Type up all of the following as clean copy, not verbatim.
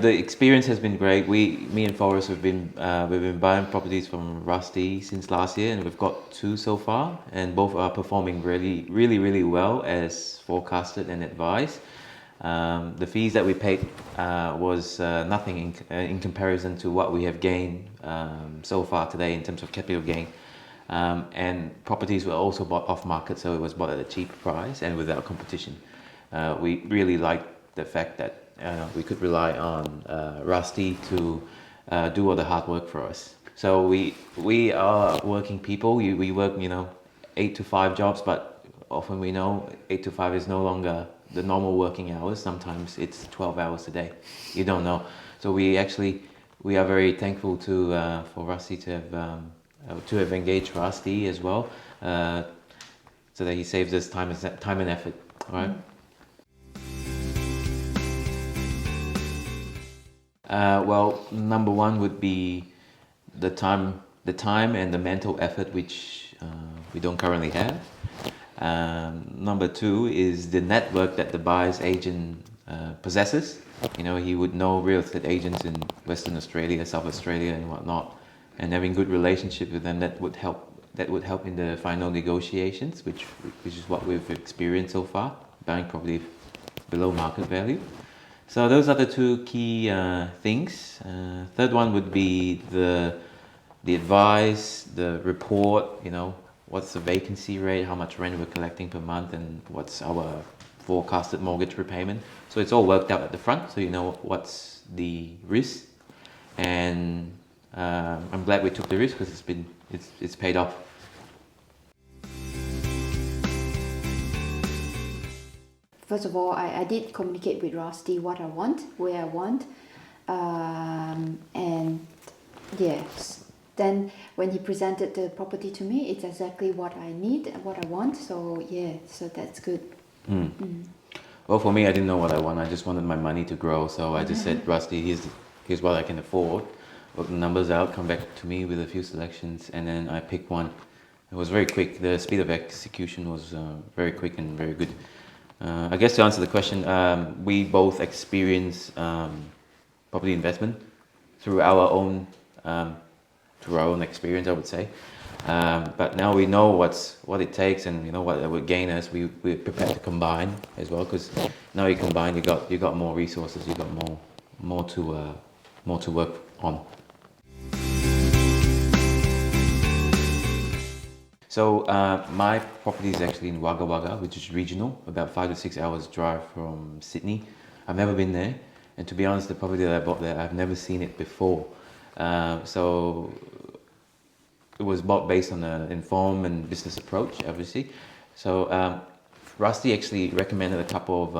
the experience has been great. Me and Forrest, we've been buying properties from Rusty since last year, and we've got two so far, and both are performing really well as forecasted and advised. The fees that we paid was nothing in comparison to what we have gained so far today in terms of capital gain. And properties were also bought off market, so it was bought at a cheap price and without competition. We really liked the fact that we could rely on Rusty to do all the hard work for us. So we are working people. We work 8 to 5 jobs, but often we know 8 to 5 is no longer the normal working hours. Sometimes it's 12 hours a day. You don't know. So we are very thankful for Rusty to have engaged Rusty as well, so that he saves us time and effort. All right. Well, number one would be the time and the mental effort, which we don't currently have. Number two is the network that the buyer's agent possesses. He would know real estate agents in Western Australia, South Australia, and whatnot, and having good relationship with them that would help in the final negotiations, which is what we've experienced so far, buying property below market value. So those are the two key things. Third one would be the advice, the report. What's the vacancy rate, how much rent we're collecting per month, and what's our forecasted mortgage repayment. So it's all worked out at the front, so you know what's the risk. And I'm glad we took the risk because it's paid off. First of all, I did communicate with Rusty what I want, where I want, and yes. Then when he presented the property to me, it's exactly what I need and what I want. So so that's good. Well, for me, I didn't know what I want. I just wanted my money to grow. So I just said, Rusty, here's what I can afford. Work the numbers out, come back to me with a few selections, and then I picked one. It was very quick. The speed of execution was very quick and very good. I guess to answer the question, we both experience property investment through our own experience, I would say. But now we know what it takes, and what it would gain us. We're prepared to combine as well, because now you combine, you got more resources, you got more to work on. So my property is actually in Wagga Wagga, which is regional, about 5 to 6 hours drive from Sydney. I've never been there, and to be honest, the property that I bought there, I've never seen it before. So it was bought based on an informed and business approach, obviously. So Rusty actually recommended a couple of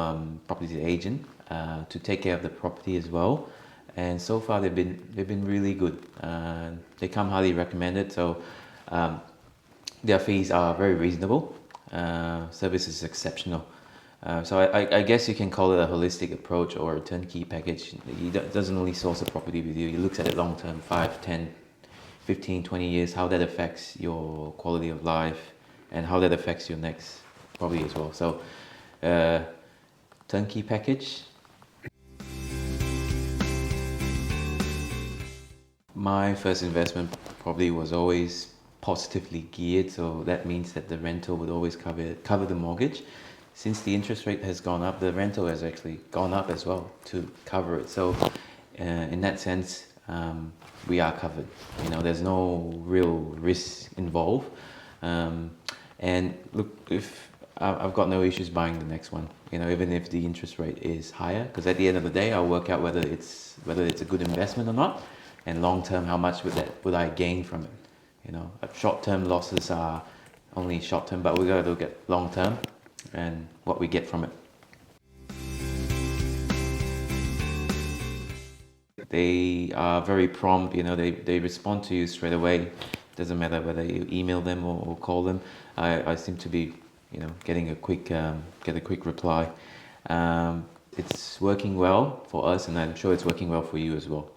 property agents to take care of the property as well, and so far they've been really good. They come highly recommended. So their fees are very reasonable. Service is exceptional. So I guess you can call it a holistic approach or a turnkey package. He doesn't only source a property with you, he looks at it long term, 5, 10, 15, 20 years, how that affects your quality of life and how that affects your next property as well. So turnkey package. My first investment probably was always positively geared, so that means that the rental would always cover the mortgage. Since the interest rate has gone up, the rental has actually gone up as well to cover it. So in that sense, we are covered. There's no real risk involved. And look, if I've got no issues buying the next one, even if the interest rate is higher, because at the end of the day, I'll work out whether it's a good investment or not, and long term, how much would I gain from it. Short term losses are only short term, but we got to look at long term and what we get from it. They are very prompt. They respond to you straight away. Doesn't matter whether you email them or call them. I seem to be getting a quick reply. It's working well for us, and I'm sure it's working well for you as well.